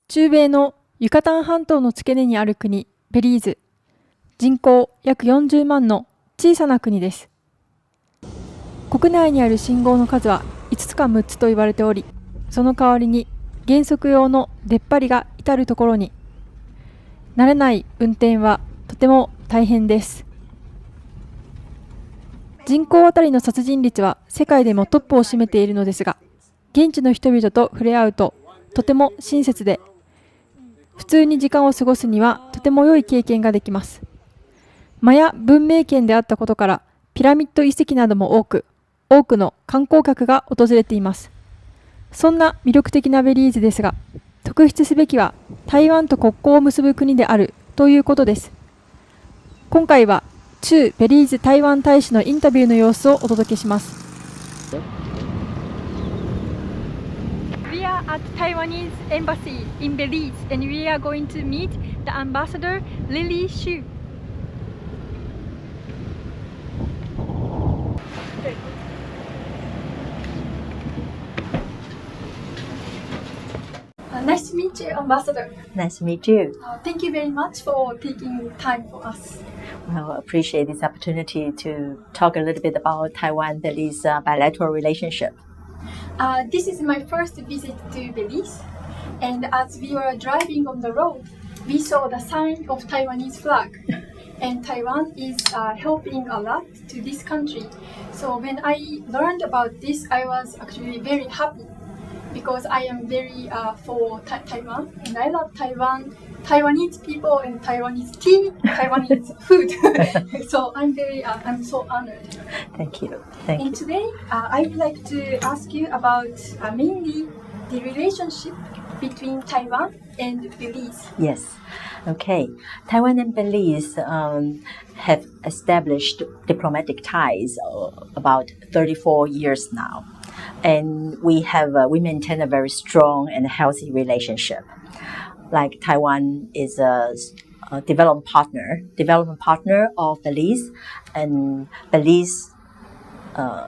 中米のユカタン半島の付け根にある国、ベリーズ。人口約40万の小さな国です。国内にある信号の数は5つか6つと言われており、その代わりに減速用の出っ張りが至るところに。慣れない運転はとても大変です。人口あたりの殺人率は世界でもトップを占めているのですが、現地の人々と触れ合うととても親切で、普通に時間を過ごすにはとても良い経験ができます。マヤ文明圏であったことからピラミッド遺跡なども多くの観光客が訪れています。そんな魅力的なベリーズですが、特筆すべきは台湾と国交を結ぶ国であるということです。今回は駐ベリーズ台湾大使のインタビューの様子をお届けします。We are at Taiwanese embassy in Belize and we are going to meet the ambassador Lily Xu. Nice to meet you, Ambassador. Nice to meet you. Thank you very much for taking time for us. Well, I appreciate this opportunity to talk a little bit about Taiwan-Belize bilateral relationship. This is my first visit to Belize, and as we were driving on the road, we saw the sign of Taiwanese flag. And Taiwan is helping a lot to this country. So when I learned about this, I was actually very happy because I am very for Taiwan, and I love Taiwan, Taiwanese people, and Taiwanese tea, Taiwanese food. So I'm so honored. Thank you. And today, I would like to ask you about mainly the relationship between Taiwan and Belize. Yes. Okay. Taiwan and Belize have established diplomatic ties about 34 years now. And we maintain a very strong and healthy relationship. Like Taiwan is a development partner of Belize, and Belize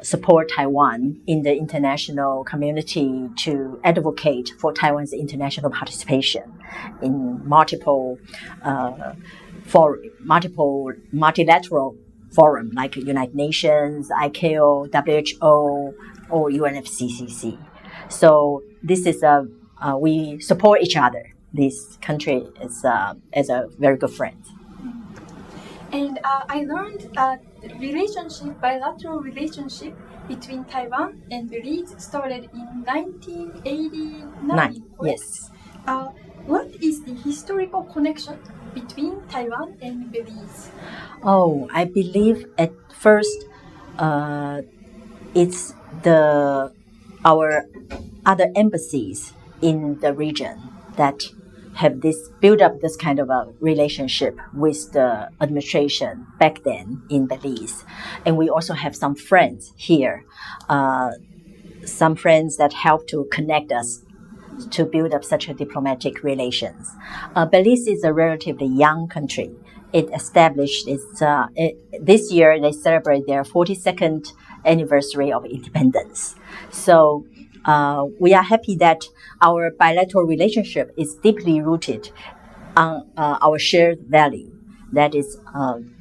support Taiwan in the international community to advocate for Taiwan's international participation in multiple multilateral forum like United Nations, ICAO, WHO, or UNFCCC. So this is we support each other. This country is as a very good friend. And I learned bilateral relationship between Taiwan and Belize started in 1989. Yes. What is the historical connection between Taiwan and Belize? Oh, I believe at first it's our other embassies in the region that have built up this kind of a relationship with the administration back then in Belize. And we also have some friends here, some friends that help to connect us to build up such a diplomatic relations. Belize is a relatively young country. It established this year they celebrate their 42nd anniversary of independence. So we are happy that our bilateral relationship is deeply rooted on our shared value, that is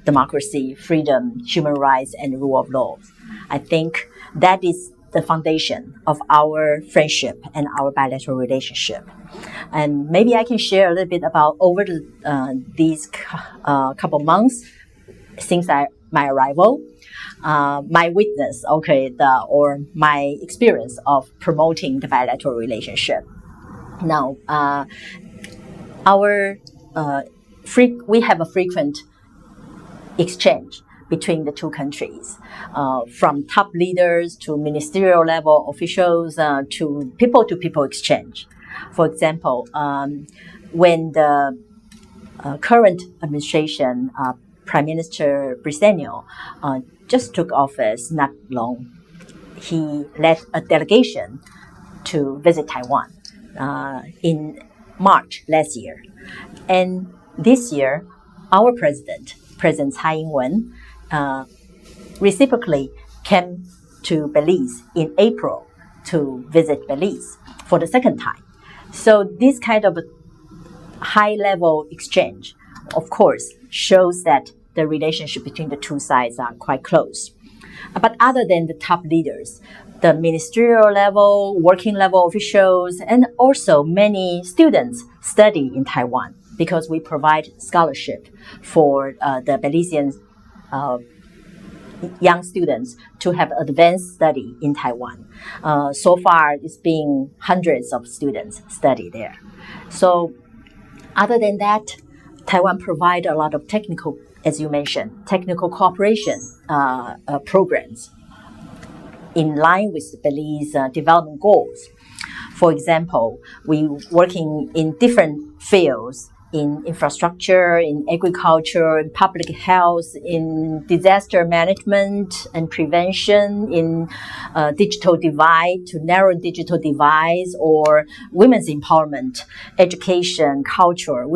democracy, freedom, human rights, and rule of law. I think that is the foundation of our friendship and our bilateral relationship. And maybe I can share a little bit about over these couple months since my arrival. My witness, or my experience of promoting the bilateral relationship. Now, we have a frequent exchange between the two countries, from top leaders to ministerial level officials to people exchange. For example, when the current administration, Prime Minister Briceño, just took office not long, he led a delegation to visit Taiwan in March last year. And this year, our President Tsai Ing-wen, reciprocally came to Belize in April to visit Belize for the second time. So this kind of high-level exchange, of course, shows that the relationship between the two sides are quite close. But other than the top leaders, the ministerial level, working level officials, and also many students study in Taiwan because we provide scholarship for the Belizean young students to have advanced study in Taiwan. So far, it's been hundreds of students study there. So other than that, Taiwan provide a lot of technical, as you mentioned, technical cooperation programs in line with the Belize development goals. For example, we working in different fields in infrastructure, in agriculture, in public health, in disaster management and prevention, in digital divide, to narrow digital divides, or women's empowerment, education, culture.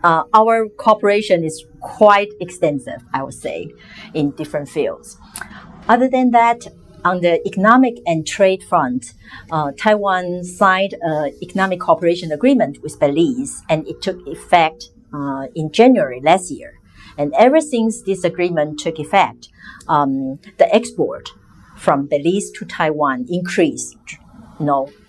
Our cooperation is quite extensive, I would say, in different fields. Other than that, on the economic and trade front, Taiwan signed an economic cooperation agreement with Belize, and it took effect in January last year. And ever since this agreement took effect, the export from Belize to Taiwan increased,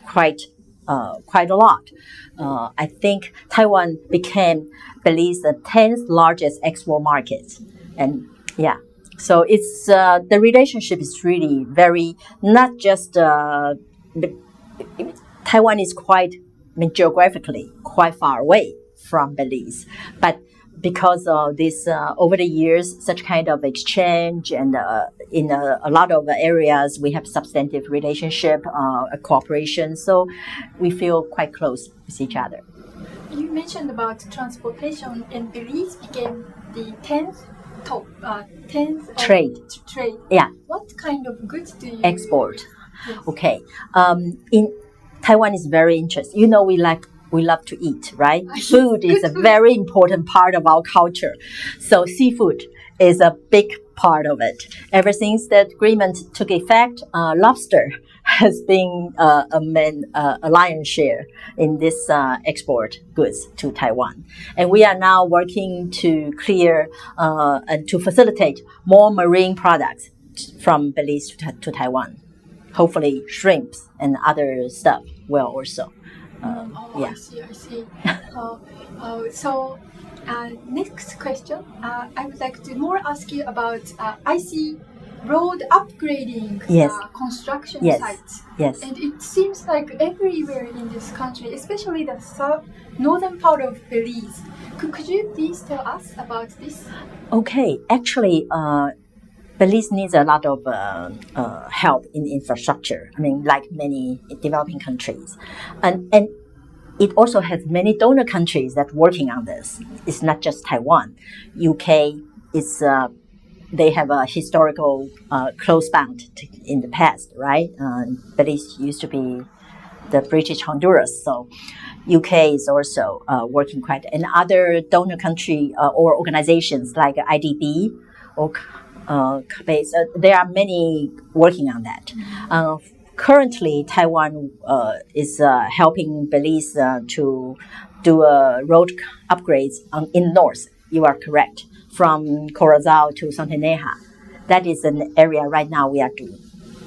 quite a lot. I think Taiwan became Belize's 10th largest export market, and yeah. So it's the relationship is really very not just Taiwan is quite geographically quite far away from Belize, but because of this over the years, such kind of exchange and in a lot of areas we have substantive relationship, cooperation. So we feel quite close with each other. You mentioned about transportation, and Belize became the 10th trade. Yeah. What kind of goods do you export? Yes. Okay. In Taiwan is very interesting. We love to eat, right? Food is a very important part of our culture. So seafood is a big part of it. Ever since the agreement took effect, lobster has been a lion's share in this export goods to Taiwan. And we are now working to clear and to facilitate more marine products from Belize to Taiwan. Hopefully shrimps and other stuff will also. I see. So next question, I would like to more ask you about I see road upgrading construction sites. Yes. And it seems like everywhere in this country, especially the northern part of Belize. Could you please tell us about this? Okay, actually, Belize needs a lot of help in infrastructure. I mean, like many developing countries, and it also has many donor countries that working on this. It's not just Taiwan. UK is they have a historical close bond in the past, right? Belize used to be the British Honduras, so UK is also working quite, and other donor country or organizations like IDB or there are many working on that. Currently, Taiwan is helping Belize to do road upgrades in north. You are correct. From Corazao to Santaneja. That is an area right now we are doing.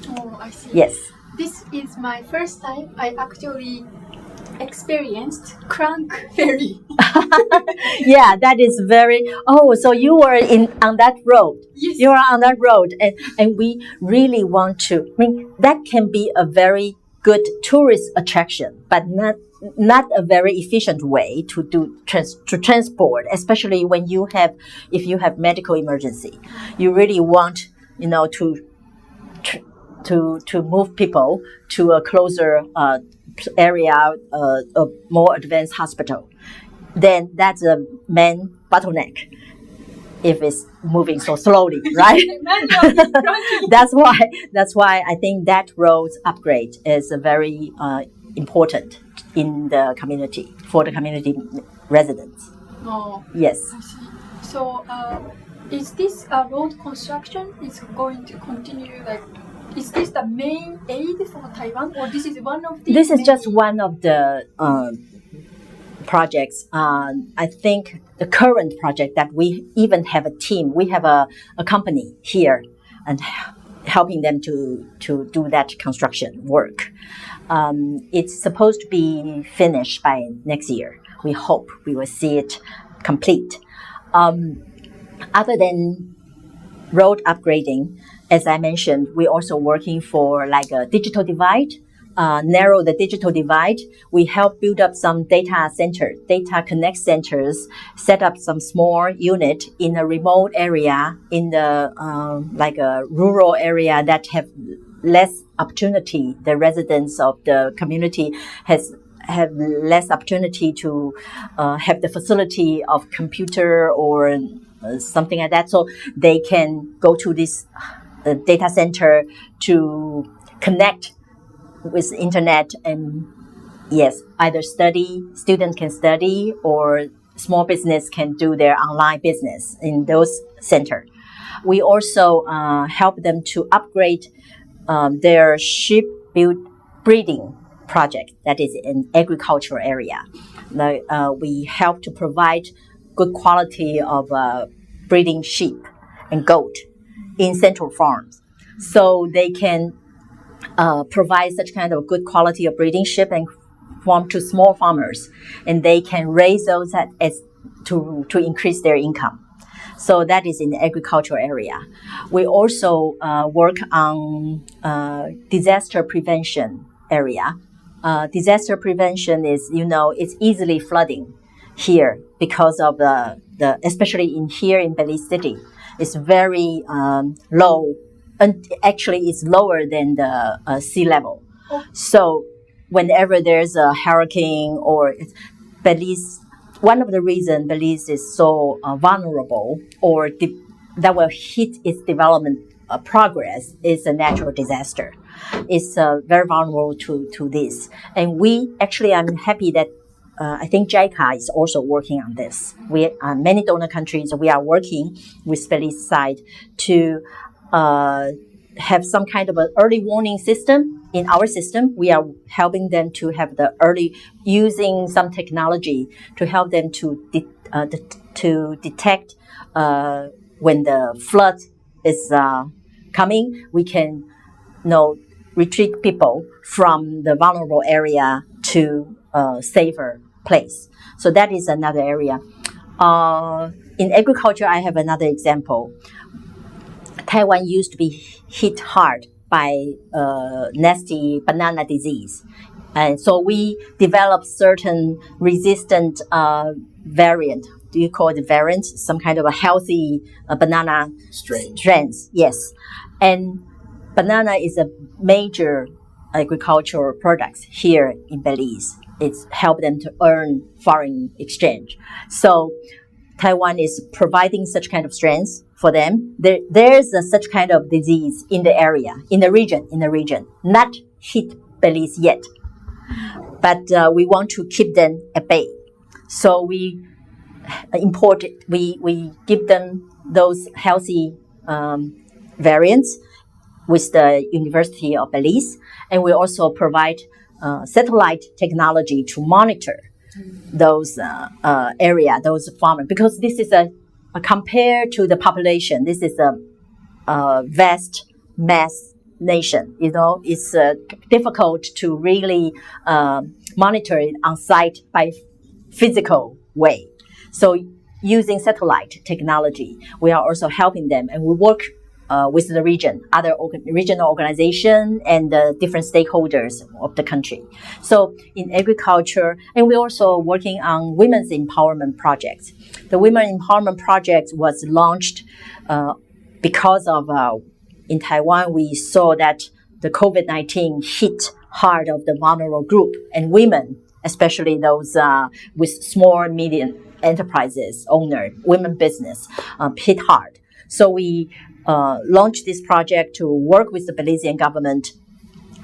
Oh, I see. Yes. This is my first time I actually experienced Crank Ferry. Yeah, that is very. Oh, so you were on that road. Yes. You are on that road, and we really want to. I mean, that can be a very good tourist attraction, but not a very efficient way to transport, especially when if you have medical emergency. You really want to move people to a closer area, a more advanced hospital. Then that's a main bottleneck if it's moving so slowly, right? That's why I think that road upgrade is very important in the community, for the community residents. Oh, yes. I see. So, is this road construction is going to continue? Is this the main aid for Taiwan, or this is one of the? This is just one of the projects. I think the current project that we even have a team, we have a company here and helping them to do that construction work. It's supposed to be finished by next year. We hope we will see it complete. Other than road upgrading, as I mentioned, we're also working for like a digital divide, narrow the digital divide. We help build up some data connect centers, set up some small unit in a remote area, in the like a rural area that have less opportunity. The residents of the community have less opportunity to have the facility of computer or something like that. So they can go to this data center to connect with internet, and yes, either students can study, or small business can do their online business in those centers. We also help them to upgrade their sheep breeding project, that is in agricultural area. We help to provide good quality of breeding sheep and goat in central farms, so they can provide such kind of good quality of breeding sheep and farm to small farmers, and they can raise those to increase their income. So that is in the agricultural area. We also work on disaster prevention area. Disaster prevention is, it's easily flooding here because of the especially here in Belize City. It's very low, and actually it's lower than the sea level. So whenever there's a hurricane or Belize, one of the reasons Belize is so vulnerable or that will hit its development progress is a natural disaster. It's very vulnerable to this. And I'm happy that I think JICA is also working on this. Many donor countries, we are working with Belize side to have some kind of an early warning system. In our system, we are helping them to have using some technology to help them to detect when the flood is coming. We can retreat people from the vulnerable area to a safer place. So that is another area. In agriculture, I have another example. Taiwan used to be hit hard by nasty banana disease. And so we developed certain resistant variant. Do you call it variant? Some kind of a healthy banana strains. Yes. And banana is a major agricultural product here in Belize. It's helped them to earn foreign exchange. So Taiwan is providing such kind of strains for them. There's such kind of disease in the area, in the region, not hit Belize yet. But we want to keep them at bay. So we import it. We give them those healthy variants with the University of Belize, and we also provide satellite technology to monitor those those farmers, because this is compared to the population, this is a vast mass nation. It's difficult to really monitor it on site by physical way. So using satellite technology, we are also helping them, and we work with the region, other regional organizations and the different stakeholders of the country. So in agriculture, and we're also working on women's empowerment projects. The Women Empowerment Project was launched because of, in Taiwan, we saw that the COVID-19 hit hard of the vulnerable group, and women, especially those with small, medium enterprises, women business, hit hard. So we launched this project to work with the Belizean government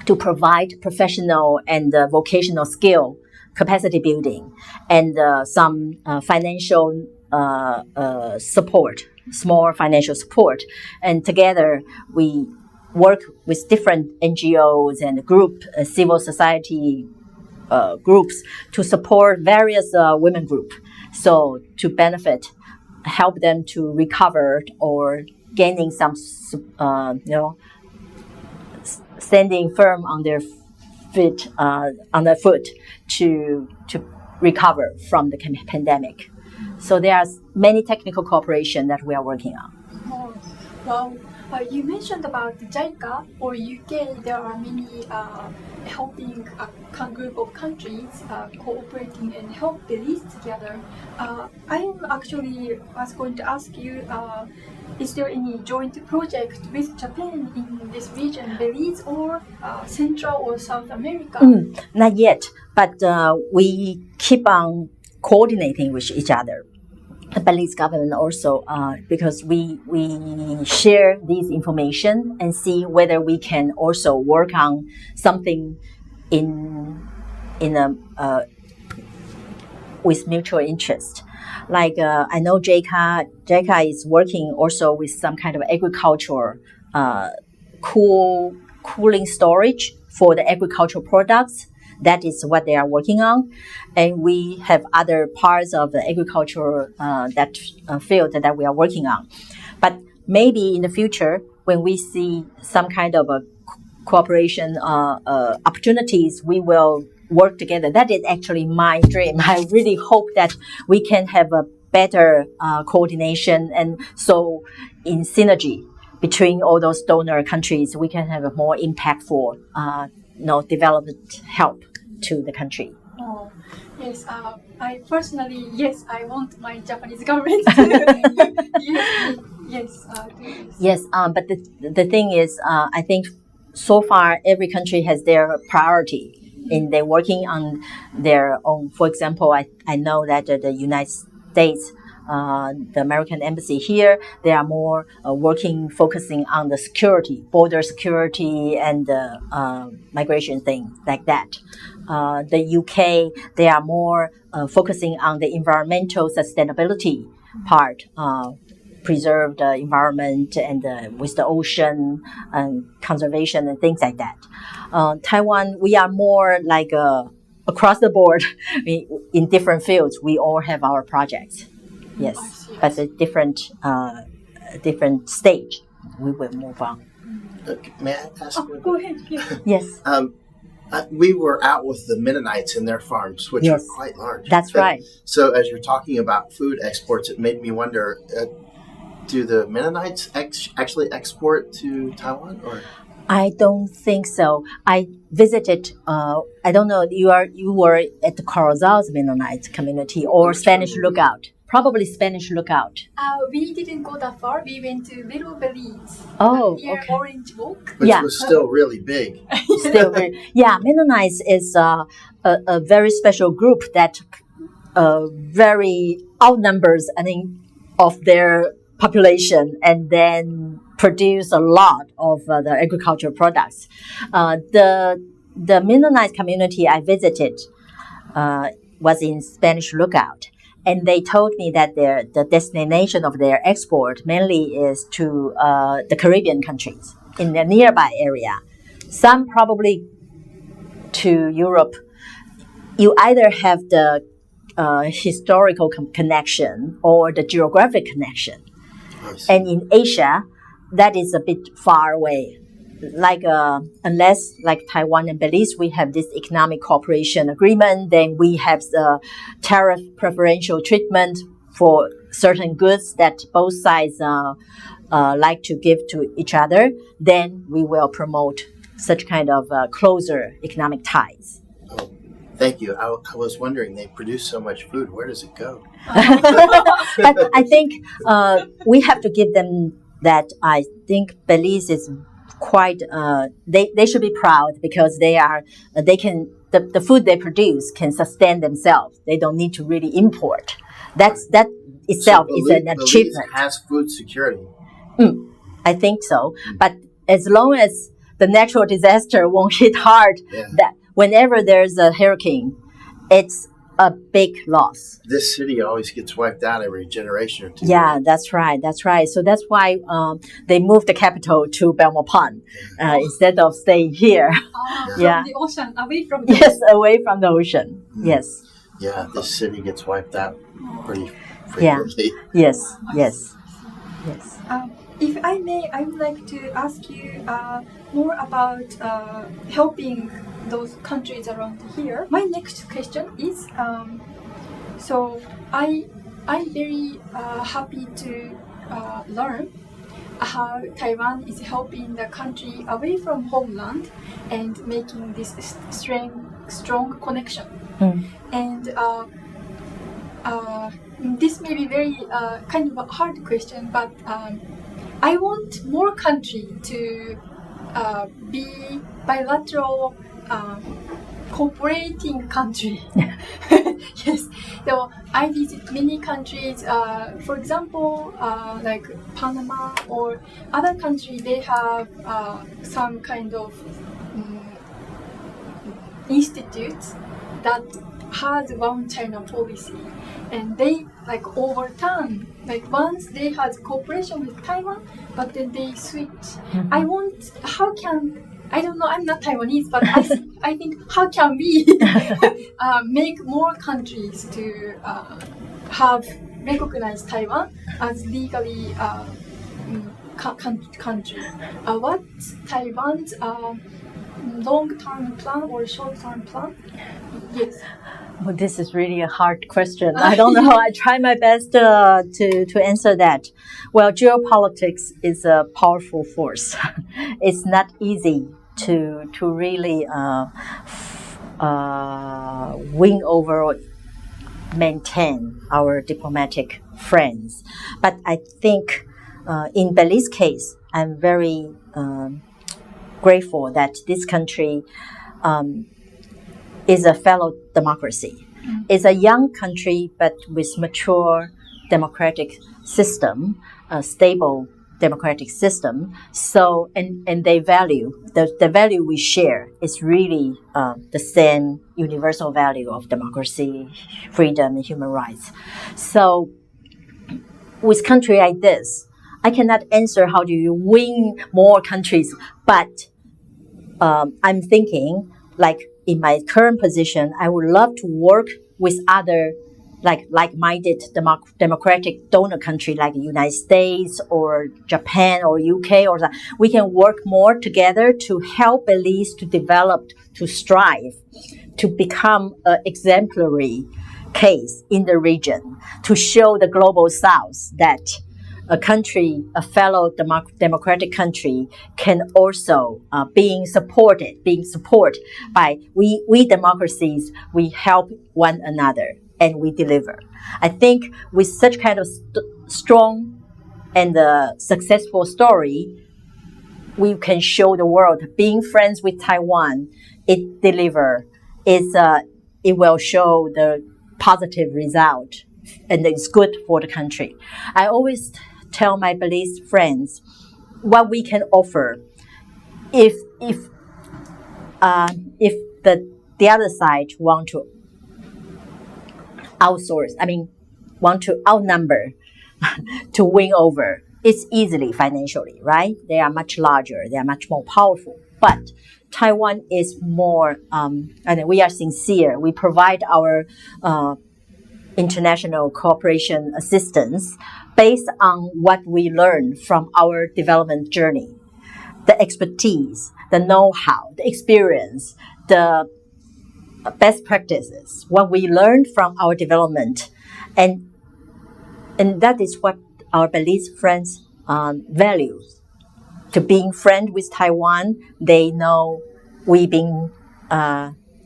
to provide professional and vocational skill capacity building and some financial support, small financial support. And together we work with different NGOs and group, civil society groups to support various women group. So to benefit, help them to recover or gaining some, standing firm on their foot to recover from the pandemic. So there are many technical cooperation that we are working on. Oh, well, you mentioned about JICA or UK. There are many helping group of countries cooperating and help Belize together. I was going to ask you, is there any joint project with Japan in this region, Belize or Central or South America? Not yet, but we keep on coordinating with each other. The Belize government also, because we share this information and see whether we can also work on something with mutual interest. Like I know JICA is working also with some kind of agricultural cooling storage for the agricultural products. That is what they are working on, and we have other parts of the agricultural field that we are working on. But maybe in the future, when we see some kind of a cooperation opportunities, we will work together. That is actually my dream. I really hope that we can have a better coordination, and so in synergy between all those donor countries, we can have a more impactful, development help to the country. Oh, yes. I personally, yes, I want my Japanese government to yes. Yes, but the thing is, I think so far every country has their priority in their working on their own. For example, I know that the United States, the American embassy here, they are more focusing on the security, border security and migration things like that. The UK, they are more focusing on the environmental sustainability part, preserve the environment and with the ocean and conservation and things like that. Taiwan, we are more like across the board in different fields. We all have our projects. Yes, but a different stage. We will move on. May I ask? Go ahead. Yes. We were out with the Mennonites in their farms, which Yes. are quite large. That's right. So as you're talking about food exports, it made me wonder, do the Mennonites actually export to Taiwan? Or I don't think so. I visited. I don't know. You were at the Corozal's Mennonite community or Spanish Lookout. Probably Spanish Lookout. We didn't go that far. We went to Little Belize. Oh, near okay. Orange Walk. which Yeah. was still really big. Still, Mennonites is a very special group that very outnumbers of their population and then produce a lot of the agricultural products. The Mennonite community I visited was in Spanish Lookout. And they told me that the destination of their export mainly is to the Caribbean countries in the nearby area. Some probably to Europe. You either have the historical connection or the geographic connection. And in Asia, that is a bit far away. Like unless like Taiwan and Belize, we have this economic cooperation agreement, then we have the tariff preferential treatment for certain goods that both sides like to give to each other, then we will promote such kind of closer economic ties. Oh, thank you. I was wondering, they produce so much food. Where does it go? But I think we have to give them that. I think Belize is quite they should be proud because the food they produce can sustain themselves. They don't need to really import. That itself is an achievement. Belize has food security. I think so. But as long as the natural disaster won't hit hard, that whenever there's a hurricane, it's a big loss. This city always gets wiped out every generation or two. Yeah, that's right. That's right. So that's why they moved the capital to Belmopan instead of staying here. From Yeah. the ocean, away from the Yes, away from the ocean. Yes, Yeah, this city gets wiped out pretty Yeah. frequently. yes, yes, yes. If I may, I would like to ask you more about helping those countries around here. My next question is, so I'm very happy to learn how Taiwan is helping the country away from homeland and making this strong connection. Mm. And this may be very kind of a hard question, but I want more country to be bilateral cooperating country. Yes, so I visit many countries. For example, like Panama or other countries, they have some kind of institutes that has one China policy, and they like overturn. Like once they had cooperation with Taiwan, but then they switch. I want. How can I don't know. I'm not Taiwanese, but I think how can we make more countries to have recognized Taiwan as legally country? What's Taiwan's long-term plan or short-term plan? Yes. Well, this is really a hard question. I don't know. I try my best to answer that. Well, geopolitics is a powerful force. It's not easy to really win over or maintain our diplomatic friends. But I think in Belize's case, I'm very grateful that this country is a fellow democracy. It's a young country, but with mature democratic system, a stable democratic system. So, and they value, the value we share is really the same universal value of democracy, freedom, and human rights. So, with country like this, I cannot answer how do you win more countries, but I'm thinking, like in my current position, I would love to work with other like-minded democratic donor country like the United States or Japan or UK or that. We can work more together to help Belize to develop, to strive, to become an exemplary case in the region, to show the global South that a country, a fellow democratic country, can also being supported by we democracies. We help one another and we deliver. I think with such kind of strong and successful story, we can show the world being friends with Taiwan. It deliver. It will show the positive result, and it's good for the country. I always tell my Belize friends what we can offer if the other side want to outsource, want to outnumber to win over. It's easily financially, right? They are much larger, they are much more powerful. But Taiwan is more, and we are sincere. We provide our international cooperation assistance based on what we learn from our development journey. The expertise, the know-how, the experience, the best practices, what we learned from our development. And that is what our Belize friends value. To being friend with Taiwan, they know we been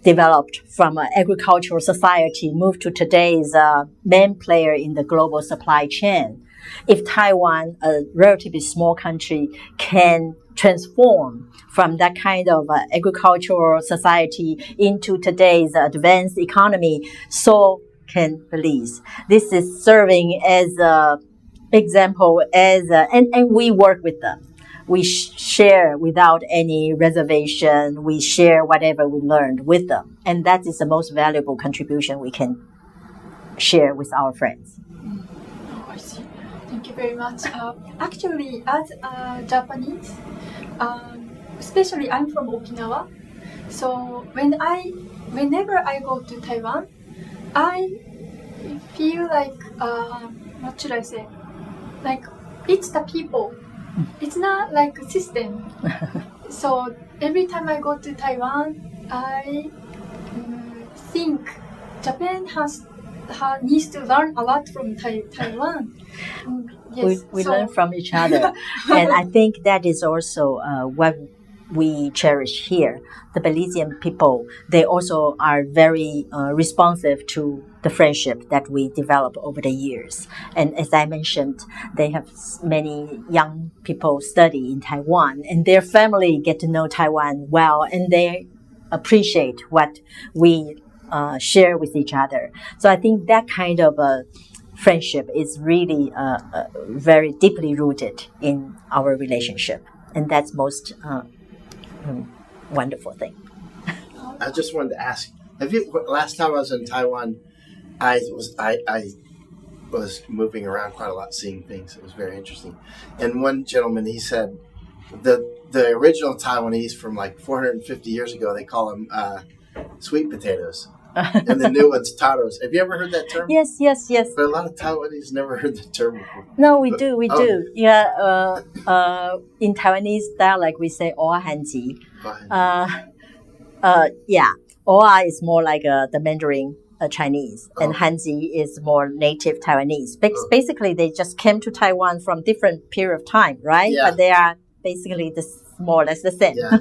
developed from an agricultural society, moved to today's main player in the global supply chain. If Taiwan, a relatively small country, can transform from that kind of agricultural society into today's advanced economy, so can Belize. This is serving as an example, and we work with them. we share without any reservation. We share whatever we learned with them. And that is the most valuable contribution we can share with our friends. Oh, I see. Thank you very much. Actually, as a Japanese, especially I'm from Okinawa, so whenever I go to Taiwan, I feel like what should I say? Like it's the people. It's not like a system. So every time I go to Taiwan, I think Japan needs to learn a lot from Taiwan. Yes, We learn from each other. And I think that is also what we cherish here. The Belizean people, they also are very responsive to the friendship that we develop over the years. And as I mentioned, they have many young people study in Taiwan, and their family get to know Taiwan well, and they appreciate what we share with each other. So I think that kind of friendship is really very deeply rooted in our relationship, and that's most wonderful thing. I just wanted to ask: have you? Last time I was in Taiwan, I was moving around quite a lot, seeing things. It was very interesting. And one gentleman, he said, the original Taiwanese from like 450 years ago, they call them sweet potatoes, and the new one's taros. Have you ever heard that term? Yes. But a lot of Taiwanese never heard the term before. No, we do. Yeah. In Taiwanese dialect, we say "oa hanji." Yeah, "oa" is more like the Mandarin Chinese, and "hanji" is more native Taiwanese. Basically, they just came to Taiwan from different period of time, right? Yeah. But they are basically more or less the same. Yeah.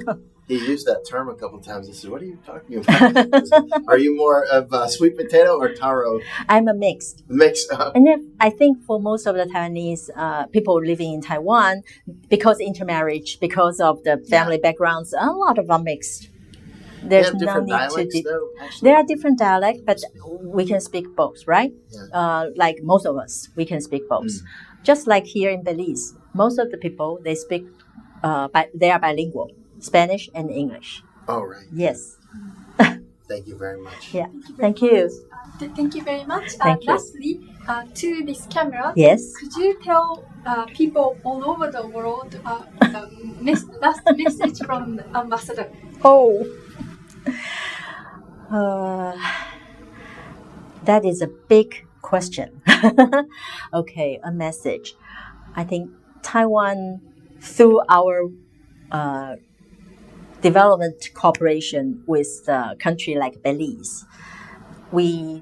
He used that term a couple of times. I said, "What are you talking about? Are you more of sweet potato or taro?" I'm a mixed. Mixed up. And then I think for most of the Taiwanese people living in Taiwan, because intermarriage, because of the family backgrounds, a lot of them mixed. There's They have no different need dialects, to. though, actually. There are different dialects, but we can speak both, right? Yeah. Like most of us, we can speak both. Just like here in Belize, most of the people they speak, they are bilingual, Spanish and English. Oh, right. Yes. Thank you very much. Yeah. Thank you. Thank you very much. Thank you. Lastly, to this camera, Yes. could you tell people all over the world last message from the ambassador? Oh. That is a big question. Okay, a message. I think Taiwan, through our development cooperation with a country like Belize, we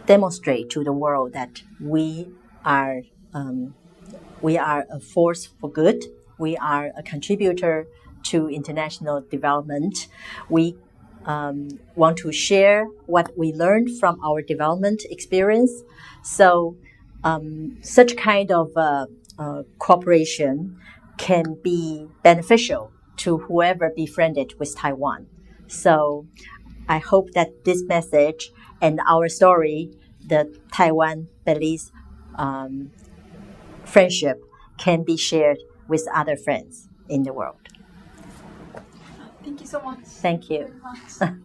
demonstrate to the world that we are a force for good. We are a contributor to international development. We want to share what we learned from our development experience. So such kind of cooperation can be beneficial to whoever befriended with Taiwan. So I hope that this message and our story, the Taiwan-Belize friendship, can be shared with other friends in the world. Thank you so much. Thank you. Very much.